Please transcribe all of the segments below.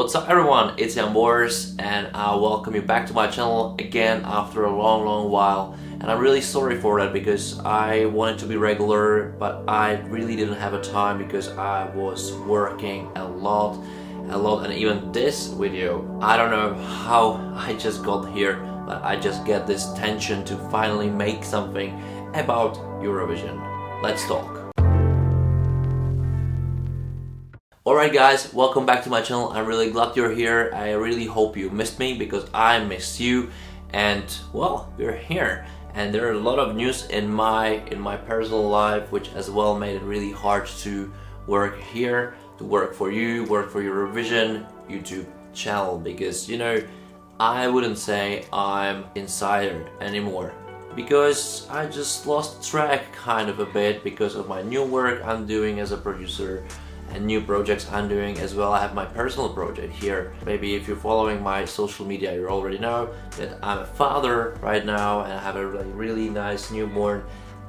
What's up everyone, it's Jan Boers and I welcome you back to my channel again after a long while. And I'm really sorry for that because I wanted to be regular, but I really didn't have a time because I was working a lot. And even this video, I don't know how I just got here, but I just get this tension to finally make something about Eurovision. Let's talk. Alright guys, welcome back to my channel. I'm really glad you're here. I really hope you missed me because I missed you. And well, we're here. And there are a lot of news in my personal life, which as well made it really hard to work here, to work for you, work for Eurovision YouTube channel, because you know, I wouldn't say I'm insider anymore because I just lost track kind of a bit because of my new work I'm doing as a producer and new projects I'm doing as well. I have my personal project here. Maybe if you're following my social media, you already know that I'm a father right now and I have a really nice newborn,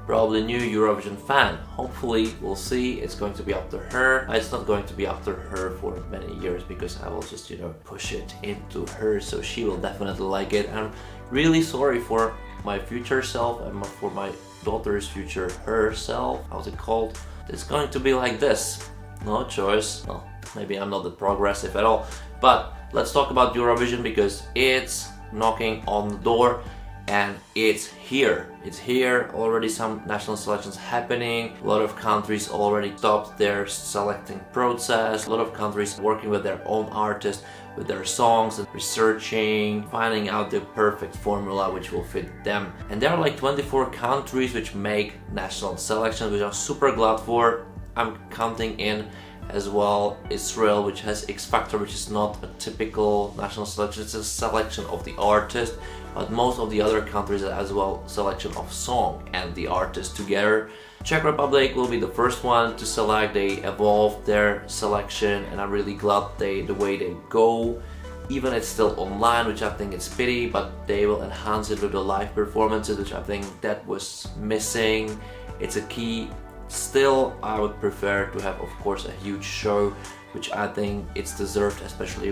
probably new Eurovision fan. Hopefully, we'll see. It's going to be up to her. It's not going to be up to her for many years because I will just, you know, push it into her, so she will definitely like it. I'm really sorry for my future self and for my daughter's future herself. How's it called? It's going to be like this. No choice. Well, maybe I'm not that progressive at all, but let's talk about Eurovision because it's knocking on the door and it's here. It's here. Already some national selections happening. A lot of countries already stopped their selecting process. A lot of countries working with their own artists, with their songs and researching, finding out the perfect formula which will fit them. And there are like 24 countries which make national selections, which I'm super glad for. I'm counting in as well Israel, which has X Factor, which is not a typical national selection, it's a selection of the artist, but most of the other countries are as well selection of song and the artist together. Czech Republic will be the first one to select. They evolved their selection and I'm really glad the way they go. Even it's still online, which I think is pity, but they will enhance it with the live performances, which I think that was missing. It's a key. Still, I would prefer to have, of course, a huge show, which I think it's deserved, especially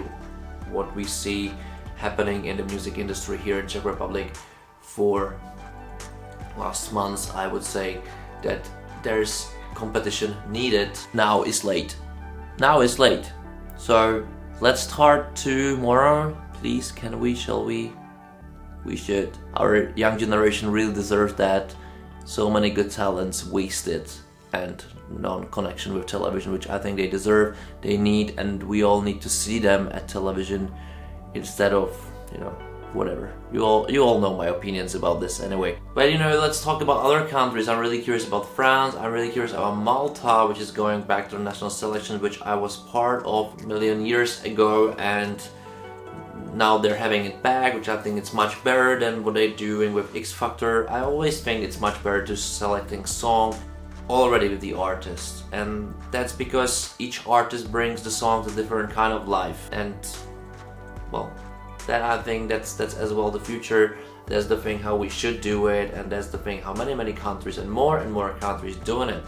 what we see happening in the music industry here in Czech Republic for last months. I would say that there's competition needed. Now is late. Now is late. So let's start tomorrow. Please, can we? Shall we? We should. Our young generation really deserves that. So many good talents wasted and non-connection with television, which I think they deserve, they need, and we all need to see them at television instead of, you know, whatever. You all know my opinions about this anyway. But you know, let's talk about other countries. I'm really curious about France. I'm really curious about Malta, which is going back to the national selection, which I was part of a million years ago, and now they're having it back, which I think it's much better than what they're doing with X Factor. I always think it's much better to selecting song already with the artist, and that's because each artist brings the song to different kind of life, and well, that I think that's as well the future. That's the thing how we should do it, and that's the thing how many countries and more countries doing it.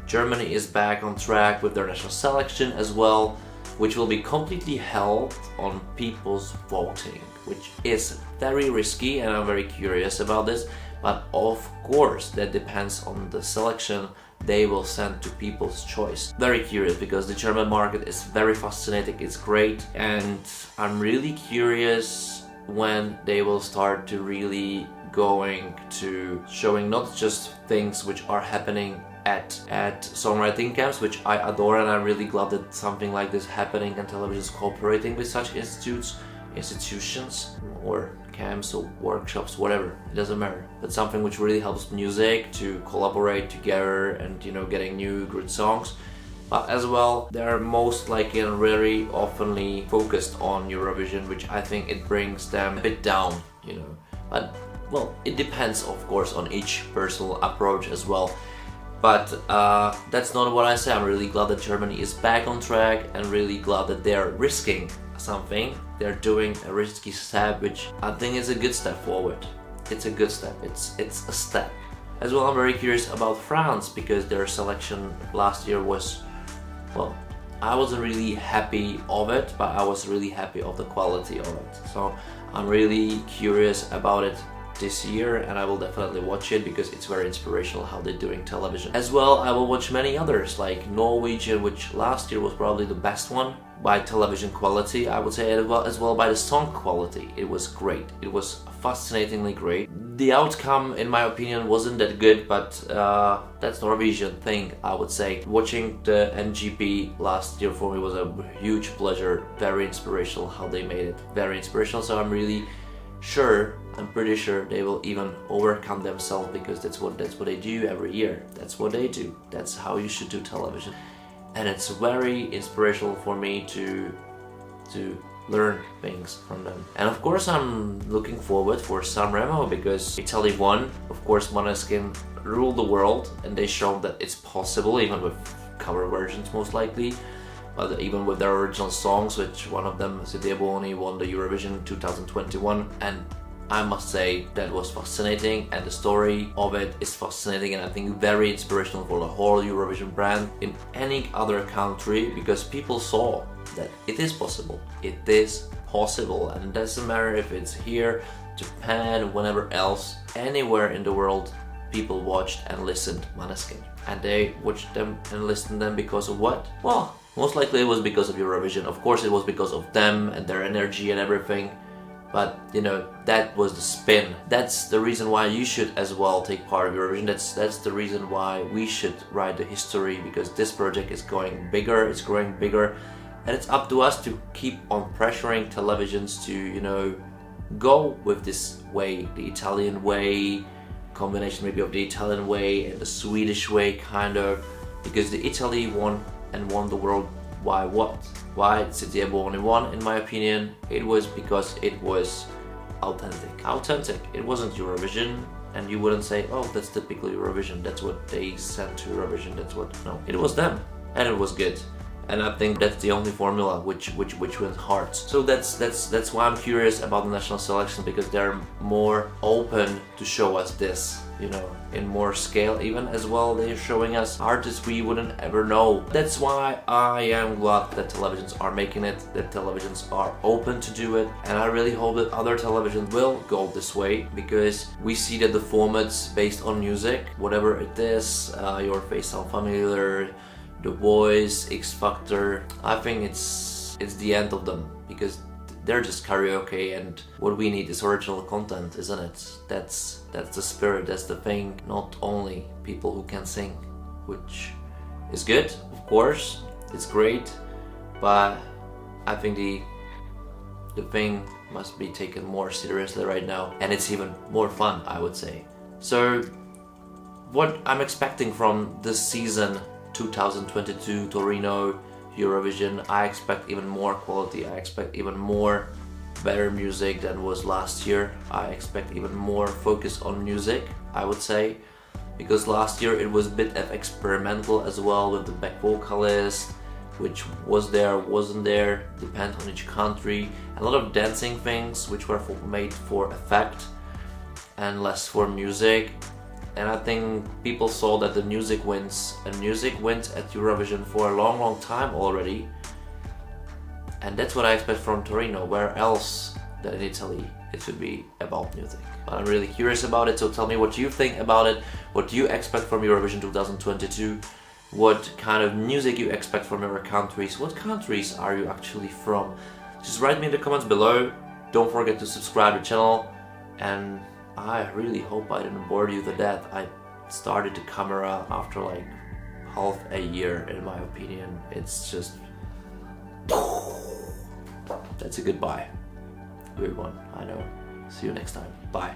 Germany is back on track with their national selection as well, which will be completely held on people's voting, which is very risky, and I'm very curious about this. But of course, that depends on the selection they will send to people's choice. Very curious because the German market is very fascinating, it's great, and I'm really curious when they will start to really going to showing not just things which are happening at songwriting camps, which I adore, and I'm really glad that something like this happening and television is cooperating with such institutions or camps or workshops, whatever, it doesn't matter. But something which really helps music to collaborate together and, you know, getting new good songs. But as well, they're most likely and very oftenly focused on Eurovision, which I think it brings them a bit down, you know. But well, it depends of course on each personal approach as well. But that's not what I say. I'm really glad that Germany is back on track and really glad that they're risking something. They're doing a risky step, which I think is a good step forward. It's a good step. It's a step. As well, I'm very curious about France because their selection last year was, well, I wasn't really happy of it, but I was really happy of the quality of it. So I'm really curious about it this year, and I will definitely watch it because it's very inspirational how they're doing television. As well, I will watch many others like Norwegian, which last year was probably the best one by television quality, I would say, as well by the song quality. It was great. It was fascinatingly great. The outcome, in my opinion, wasn't that good, but that's Norwegian thing, I would say. Watching the NGP last year for me was a huge pleasure. Very inspirational how they made it. Very inspirational. So I'm pretty sure they will even overcome themselves, because that's what they do every year. That's what they do. That's how you should do television. And it's very inspirational for me to learn things from them. And of course I'm looking forward for Sanremo, because Italy won. Of course Måneskin ruled the world, and they showed that it's possible, even with cover versions most likely, but even with their original songs, which one of them, Siete Buoni, won the Eurovision 2021. And I must say that was fascinating, and the story of it is fascinating, and I think very inspirational for the whole Eurovision brand in any other country, because people saw that it is possible. It is possible, and it doesn't matter if it's here, Japan, whenever else, anywhere in the world, people watched and listened Måneskin. And they watched them and listened to them because of what? Well, most likely it was because of Eurovision. Of course it was because of them and their energy and everything. But you know, that was the spin. That's the reason why you should as well take part of Eurovision. That's the reason why we should write the history, because this project is going bigger, it's growing bigger, and it's up to us to keep on pressuring televisions to, you know, go with this way, the Italian way, combination maybe of the Italian way and the Swedish way, kind of, because the Italy won the world. Why what? Why Siete Buoni won, in my opinion? It was because it was authentic. It wasn't Eurovision, and you wouldn't say, oh, that's typically Eurovision, that's what they sent to Eurovision, that's what. No, it was them, and it was good. And I think that's the only formula which wins hearts. So that's why I'm curious about the national selection, because they're more open to show us this, you know, in more scale even as well. They're showing us artists we wouldn't ever know. That's why I am glad that televisions are making it, that televisions are open to do it, and I really hope that other televisions will go this way, because we see that the formats based on music, whatever it is, Your Face Sound Familiar, The Voice, X Factor, I think it's the end of them, because they're just karaoke, and what we need is original content, isn't it? That's the spirit, that's the thing, not only people who can sing, which is good, of course, it's great, but I think the thing must be taken more seriously right now, and it's even more fun, I would say. So what I'm expecting from this season 2022 Torino Eurovision, I expect even more quality. I expect even more better music than was last year. I expect even more focus on music, I would say, because last year it was a bit of experimental as well, with the back vocalist, which was there, wasn't there, depends on each country, a lot of dancing things which were made for effect and less for music. And I think people saw that the music wins, and music wins at Eurovision for a long time already. And that's what I expect from Torino. Where else than in Italy it should be about music. But I'm really curious about it, so tell me what you think about it. What do you expect from Eurovision 2022? What kind of music you expect from your countries? What countries are you actually from? Just write me in the comments below. Don't forget to subscribe to the channel, and I really hope I didn't bore you to death. I started the camera after like half a year, in my opinion. It's just... That's a goodbye. Good one, I know. See you next time. Bye.